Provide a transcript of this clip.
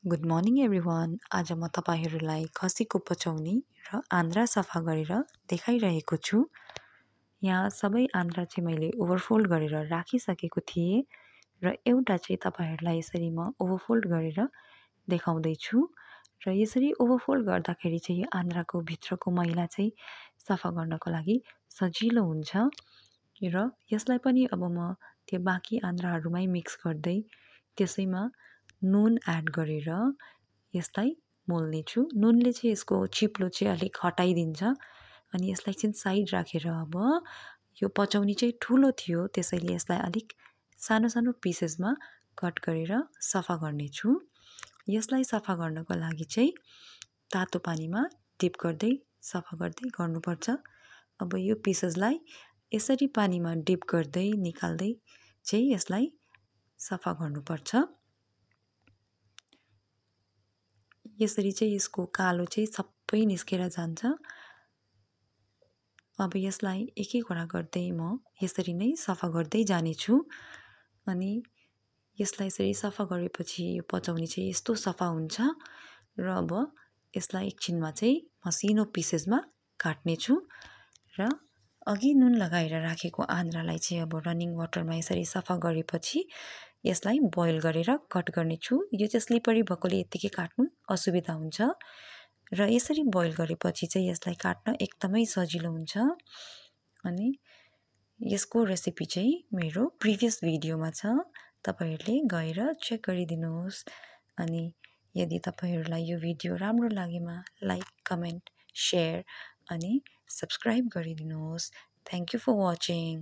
Good morning everyone. आज म तपाईँहरूलाई खसीको पचौनी र आन्द्रा सफा गरेर देखाइरहेको छु। यहाँ सबै आन्द्रा चाहिँ मैले ओभरफोल्ड गरेर राखिसकेको थिएँ र एउटा चाहिँ तपाईँहरूलाई यसरी म ओभरफोल्ड गरेर देखाउँदैछु। र यसरी ओभरफोल्ड गर्दाखेरि चाहिँ आन्द्राको भित्रको मैला चाहिँ सफा गर्नको लागि सजिलो हुन्छ। र यसलाई पनि अब म त्यो बाँकी आन्द्राहरूमै मिक्स गर्दै त्यसैमा नुन एड गरेर यसलाई मोल्नेछु। नुनले चाहिँ यसको चिप्लो चाहिँ अलिक हटाइदिन्छ अनि यसलाई चाहिँ साइड राखेर अब यो पचौनी चाहिँ ठुलो थियो त्यसैले यसलाई अलिक सानो सानो पिसेसमा कट गरेर सफा गर्नेछु। यसलाई सफा गर्नको लागि चाहिँ तातो पानीमा डिप गर्दै सफा गर्दै गर्नुपर्छ। अब यो पिसेसलाई यसरी पानीमा डिप गर्दै निकाल्दै चाहिँ यसलाई सफा गर्नुपर्छ। यसरी चाहिँ यसको कालो चाहिँ सबै निस्केर जान्छ। अब यसलाई एक एकवटा गर्दै म यसरी नै सफा गर्दै जानेछु। अनि यसलाई यसरी सफा गरेपछि यो पचौनी चाहिँ यस्तो सफा हुन्छ र अब यसलाई एकछिनमा चाहिँ मसिनो पिसेसमा काट्नेछु। र अघि नुन लगाएर राखेको आन्द्रालाई चाहिँ अब रनिङ वाटरमा यसरी सफा गरेपछि यसलाई बोइल गरेर कट गर्नेछु। यो चाहिँ स्लिपरी भएकोले यत्तिकै काट्नु असुविधा हुन्छ र यसरी बोइल गरेपछि चाहिँ यसलाई काट्न एकदमै सजिलो हुन्छ। अनि यसको रेसिपी चाहिँ मेरो प्रिभियस भिडियोमा छ, तपाईँहरूले गएर चेक गरिदिनुहोस्। अनि यदि तपाईँहरूलाई यो भिडियो राम्रो लागेमा लाइक, कमेन्ट, सेयर अनि सब्सक्राइब गरिदिनुहोस्। Thank you for watching.